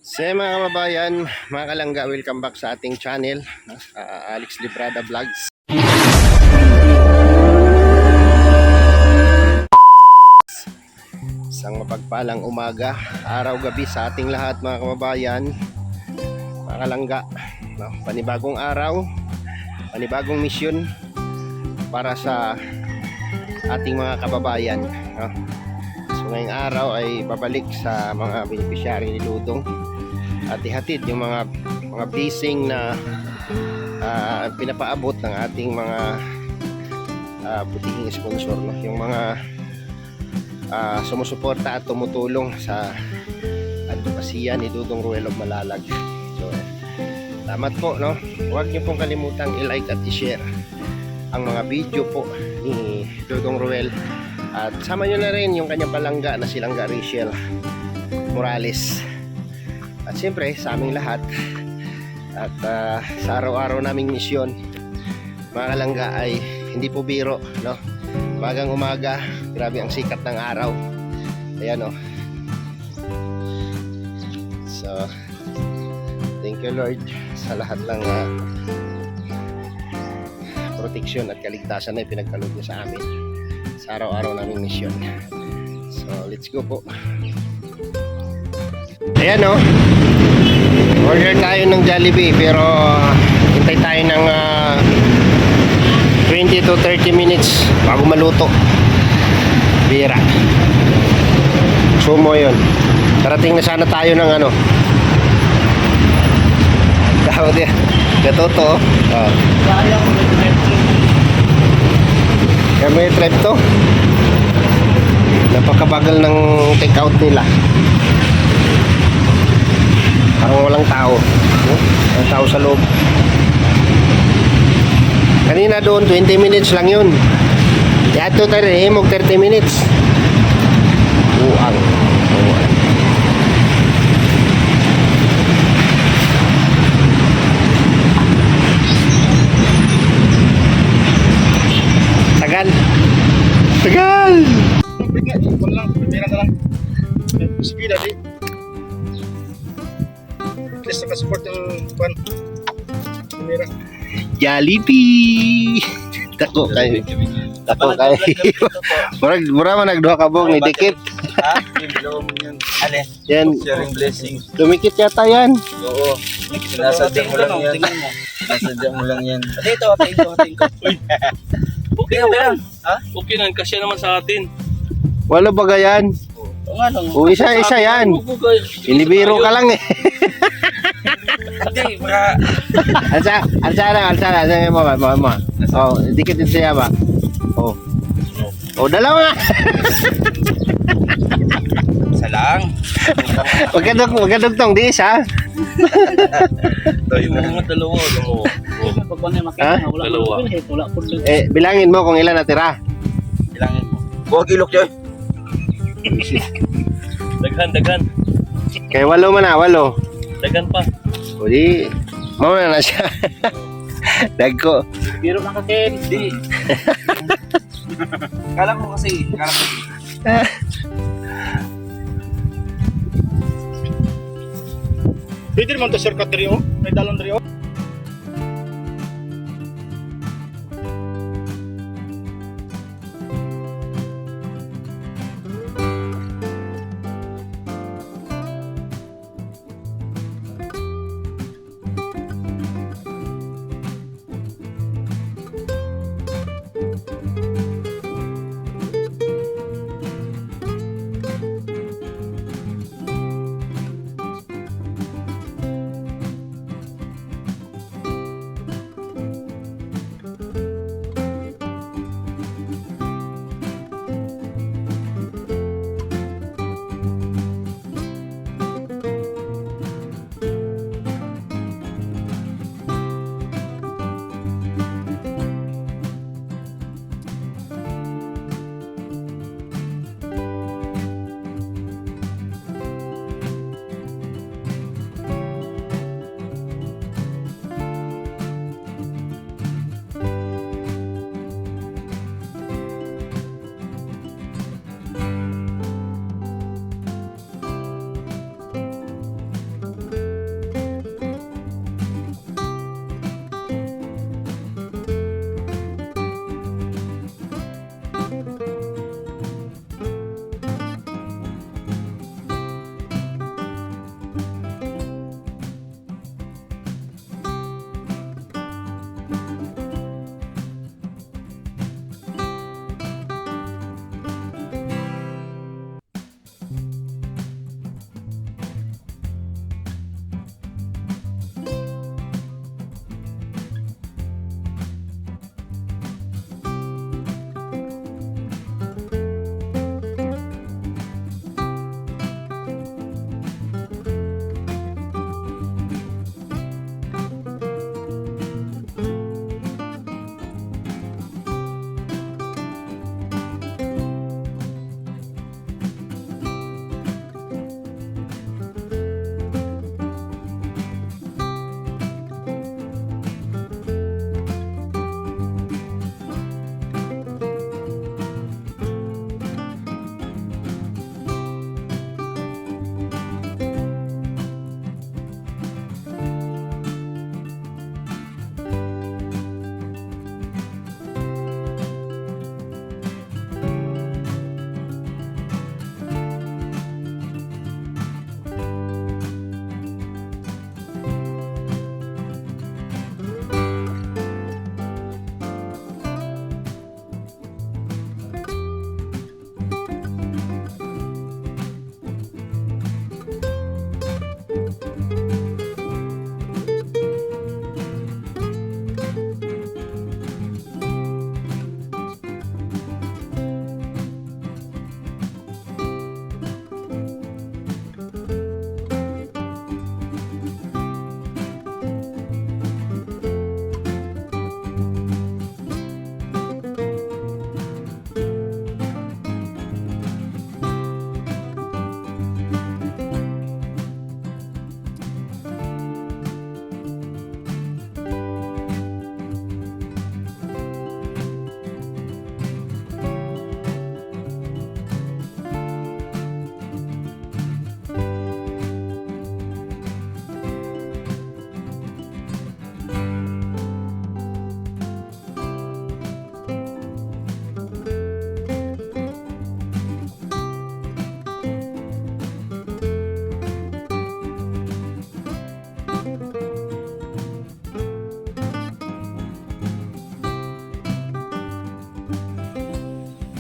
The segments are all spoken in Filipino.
So mga kababayan, mga kalangga, welcome back sa ating channel, Alex Librada Vlogs. Isang mapagpalang umaga, araw, gabi sa ating lahat mga kababayan, mga kalangga. Panibagong araw, panibagong misyon para sa ating mga kababayan. So ngayong araw ay babalik sa mga beneficiary ni Dudong at ihatid yung mga blessing na pinapaabot ng ating mga butihing sponsor, no? Yung mga sumusuporta at tumutulong sa advokasya ni Dudong Ruel of Malalag. So salamat po, no? Huwag niyo pong kalimutang i-like at i-share ang mga video po ni Dudong Ruel, at sama nyo na rin yung kanyang palangga na si Langga Rachel Morales. At siyempre sa aming lahat at sa araw-araw naming misyon mga kalangga ay hindi po biro, no? Magang umaga, grabe ang sikat ng araw. Ayan, no? So thank you Lord sa lahat ng proteksyon at kaligtasan na ipinagkaloob niyo sa amin sa araw-araw naming misyon. So let's go po. Ayan, no? Order tayo ng Jollibee pero hintay tayo ng 20 to 30 minutes bago maluto. Bira. Sumo yun. Karating na sana tayo ng ano. Tawag din. Gatoto. Oh. Kaya may trip to. Napakabagal ng take out nila. Parang walang tao. Walang tao sa loob. Kanina doon 20 minutes lang yun. Yato tayo mag 30 minutes. Uang. Tagal. Tagal. Sige dati. Please support yung kwan. Kamera. Jollibee. Dako kayo. Dako kayo. Mura man nagduha ka bong ni dikit. Ha? Bilo mo yan. Ale. Yan. Sharing blessings. Dumikit yata yan. Oo. Sinasadya mo lang yan. Sinasadya mo lang yan. Dito, tingko. Okay na yan. Ha? Okay na, kasya naman sa atin. Wala ba yan? Oo nga lang. O isa yan. Inibiro ka lang eh. Hindi, baka. Alsa mo. Oh, dikit din siya ba? Oh. Oh, dalawa. Isa lang. Magkadugtong di isa. Yung mga dalawa. Ha? Dalawa. Eh, bilangin mo kung ilan natira. Bilangin mo. Huwag ilok yun. Daghan. Kay walo man na, walo. Daghan pa. O di, mauna na siya. Dagko. Biro na kasi. Hindi. Kala mo kasi. Pwede naman to shortcut diri oh. May dalon diri oh.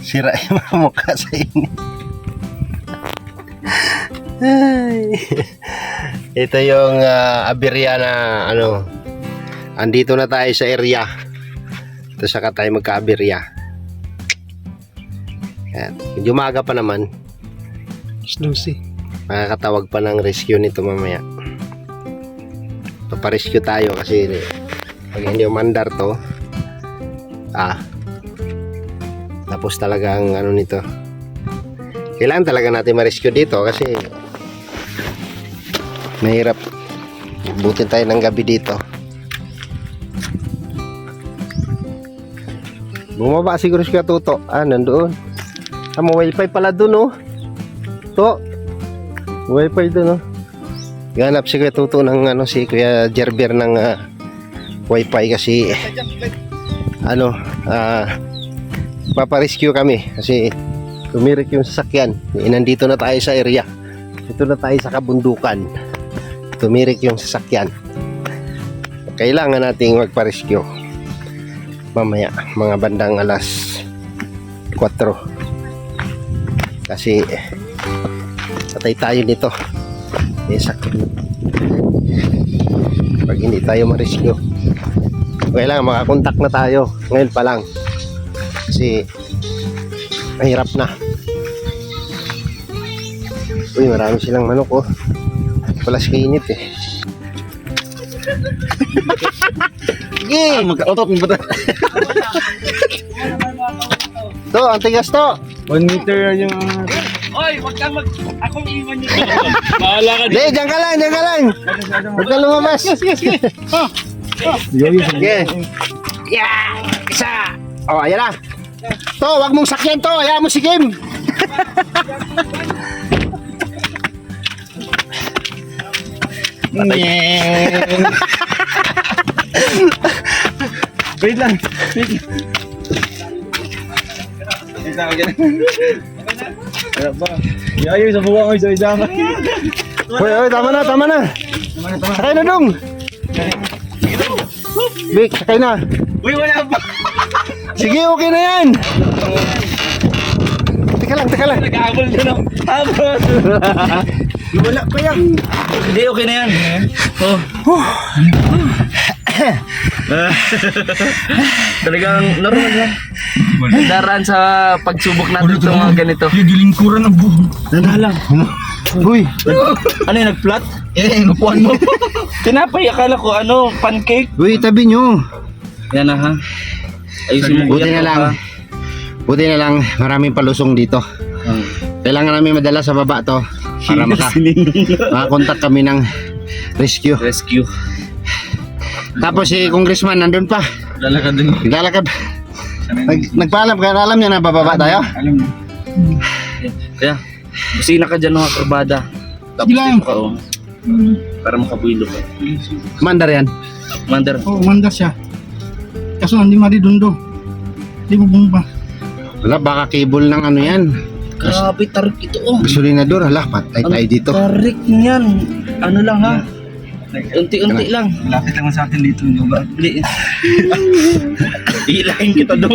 Sira yung mga mukha sa inyo. Ay. Ito yung aberya na ano. Andito na tayo sa area. Ito saka tayo magka-aberya. Ayan. Medyo maaga pa naman. Snoozy. Makakatawag pa ng rescue nito mamaya. Paparescue tayo kasi pag hindi umandar to, tapos talaga ang ano nito. Kailangan talaga natin ma-rescue dito kasi mahirap. Butin tayo ng gabi dito. Bumaba siguro si Katuto. Nandoon. May wifi pala dun, oh. To. Wifi dun, oh. Ganap si Kuya Tuto ng si Kuya Jerber ng wifi kasi paparescue kami kasi tumirik yung sasakyan. Nandito na tayo sa area. Ito na tayo sa kabundukan. Tumirik yung sasakyan. Kailangan nating magparescue mamaya mga bandang alas 4 kasi patay tayo nito. Pag hindi tayo ma-rescue, kailangan makakontak na tayo ngayon pa lang kasi mahirap na. Uy, marami silang manok, oh. Palas kainit eh. Sige! Magka-otot mo ba? To, ang tigas to. 1 meter yung... Oy, wag kang akong iwan niyo. Bahala ka Hindi, diyan ka lang. Huwag ka lumabas. Sige. Yeah! Isa! Oh, ayan na. To, wag mong sakyan to. Ayan mo si Kim. Wait lang. Isa ka ganun. Wala ba? Ayaw sa buwa ko isa-isa ka. Uy, tama na. Sakay na dong. Vic, sakay na. Uy, wala ba? Sige, okay na yan. Teka lang. Nag-aabol din ako. Habol! Wala pa yan. Hindi, okay na yan. Talagang normal yan. Daraan sa pagsubok natin itong mga ganito. Yung gilingkuran ng buho. Nanalang. Uy, Ano yung nag-flat? Upuan mo. Tinapay, akala ko pancake. tabi nyo. Yan na ha. Ayusin mo. Buti na lang, maraming palusong dito. Kailangan namin madala sa baba to para makakontak kami ng rescue. Tapos si Congressman nandun pa. Lalakad din. Naglalakad. Nagpaalam ka, alam niya na bababa tayo? Alam mo. Kaya, busina ka dyan mga karbada. Tapos dito ka para makabuilo ka. Mandar yan. Mandar. Oo, umandar siya. Kaso hindi maridundo. Hindi mo bumba. Wala, baka cable ng ano yan. Grabe, tarik ito Gasolinador, hala, patay tayo dito. Tarik niyan. Ano lang ha? Unti-unti lang. Lapit naman sa atin dito. Ba? Ilahin kita dong.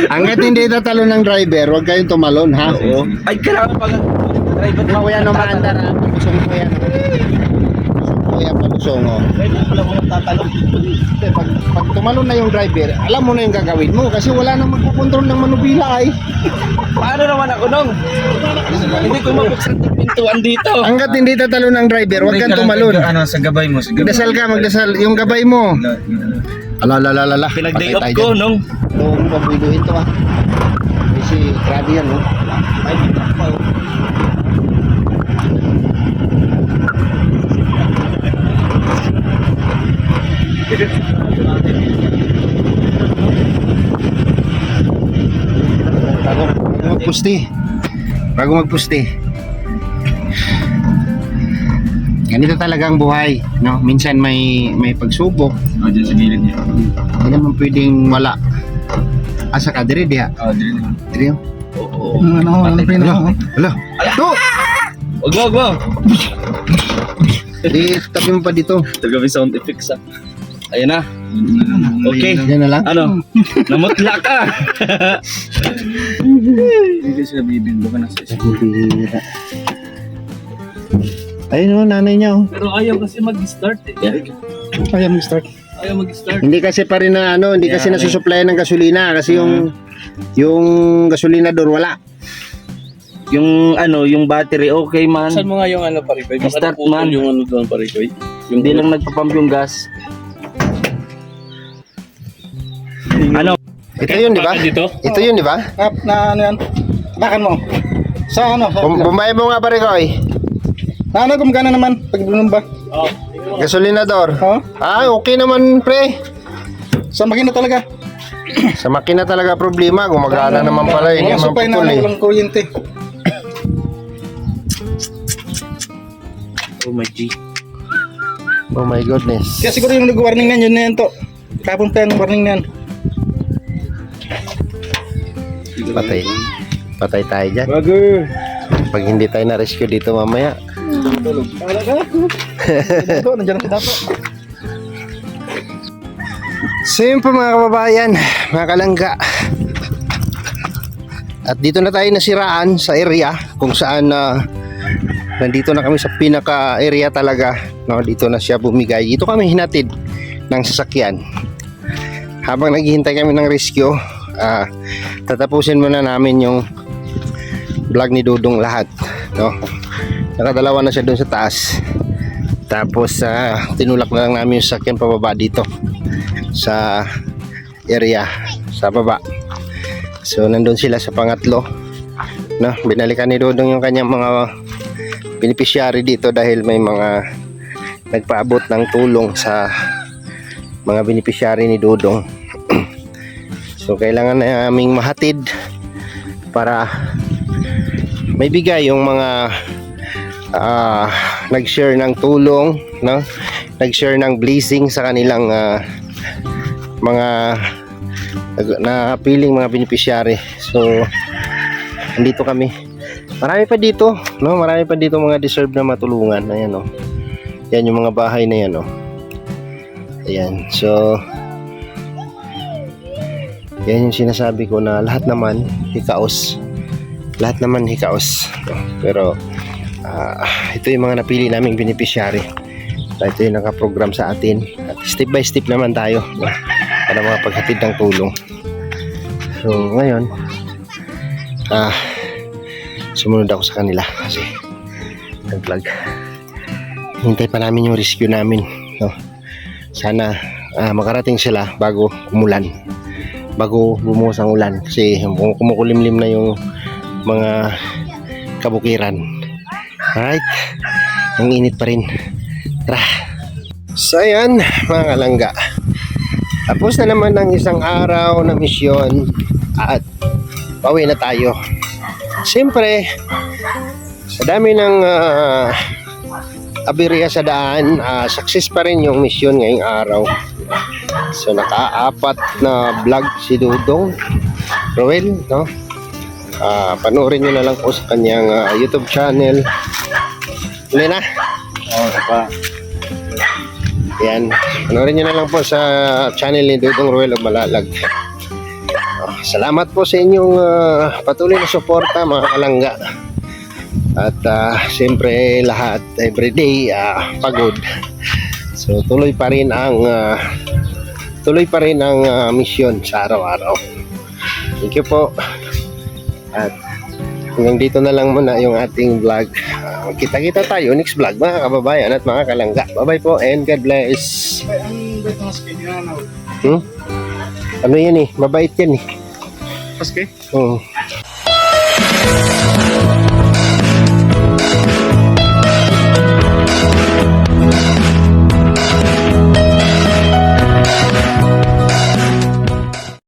Hanggat hindi tatalo ng driver, huwag kayong tumalon, ha? Oo. Ay, kailangan pala. Driver Huwag ko yan umaandar, ha? Palusong ko yan. Palusong, oh. Driver pala mo nagtatalong. Kasi pag tumalon na yung driver, alam mo na yung gagawin mo kasi wala nang magkukontrol ng manubila, ay. Paano naman ako nung? Hindi ko mabuksan yung pintuan dito. Hanggat hindi tatalo ng driver, huwag kang tumalon. Sa gabay mo. Magdasal ka, yung gabay mo. Alala. Pinag-day off ko nung. Oo, pabuiluin to, ha? Kasi grabe yan, no? Ay, bitak pa oh. Bago magpusti. Ganito talaga ang buhay, no? Minsan may pagsubok. Diyan sa gilid niya. Hindi naman pwedeng wala. Asa ka, dire diha. Dire. Oo. Ano, pinaka. Hala. To! Wag. Di, tabi mo pa dito. Tagabi sound effects ah. Ayun na. Okay. Yan na lang. Ano? Namutla ka. Hindi sila bibindo ka na sa Bira. Ayun o, nanay niya oh. Pero ayaw kasi mag-start eh. Kaya mag-start. Ayaw mag-start. Hindi kasi pa rin na ano, hindi kasi nasusuplayan ng gasolina kasi yung gasolinador wala. Yung ano, yung battery okay man. Saan mo nga yung ano parikoy? Baka Start naputol man. yung ano doon parikoy. Yung Hindi lang nagpapump yung gas. Ano? Ito yun, di ba? Dito? Ito yun, di ba? Na ano yan? Bakan mo. Sa ano? Bumay mo nga pare ko eh. Na ano, gumagana naman. Pag binumba. Oo. Gasolinador. Oo. Ah, okay naman pre. Sa makina talaga. Sa makina talaga problema, gumagana naman pala, hindi Mga naman supay na putol eh. walang kuryente. Oh my G. Oh my goodness. Kaya siguro yung nag-warning na yun na yan to. Kapon pa yung warning na yan. Patay. Patay tayo dyan. Pag hindi tayo na-rescue dito mamaya. Wala ka. Dato, nandiyan si Dato. So yun po mga kababayan, mga kalangga. At dito na tayo nasiraan sa area kung saan nandito na kami sa pinaka area talaga, no? Dito na siya bumigay. Dito kami hinatid ng sasakyan. Habang naghihintay kami ng rescue, tatapusin muna namin yung vlog ni Dudong lahat, no? Nakadalawa na siya doon sa taas. Tapos tinulak na lang namin yung sasakyan pababa dito sa area sa baba. So nandun sila sa pangatlo, no? Binalikan ni Dudong yung kanyang mga beneficiary dito dahil may mga nagpaabot ng tulong sa mga beneficiary ni Dudong. So kailangan naming mahatid para may bigay yung mga nag-share ng tulong, no? Nag-share ng blessing sa kanilang mga napiling mga beneficiary. So andito kami. Marami pa dito, no? Marami pa dito mga deserve na matulungan. Ayan, oh. Yan yung mga bahay na yan, oh. Ayan. So yan yung sinasabi ko na lahat naman hikaos. Lahat naman hikaos. Pero ito yung mga napili naming beneficiary. Ito yung nakaprogram sa atin. At step by step naman tayo, no? Para mga paghatid ng tulong. So ngayon sumunod ako sa kanila kasi nag-vlog. Hintay pa namin yung rescue namin, no? Sana makarating sila bago umulan, bago bumuhos ang ulan kasi kumukulimlim na yung mga kabukiran. Alright, ang init pa rin. Tara. So ayan mga kalangga, tapos na naman ng isang araw na misyon at pauwi na tayo. Siyempre sa dami ng aberya sa daan, success pa rin yung misyon ngayong araw. So naka-apat na vlog si Dudong Roel, no? Panoorin nyo na lang po sa kanyang YouTube channel. Huli na. Yan, panoorin nyo na lang po sa channel ni Dudong Roel of Malalag. Salamat po sa inyong patuloy na suporta mga kalangga. At siyempre lahat everyday pagod. So tuloy pa rin ang mission sa araw-araw. Thank you po. At hanggang dito na lang muna yung ating vlog. Kita-kita tayo next vlog mga kababayan at mga kalangga. Bye-bye po and God bless. Ang bait ng skin yan. Ano yan eh? Mabait yan eh. Paske? Oo.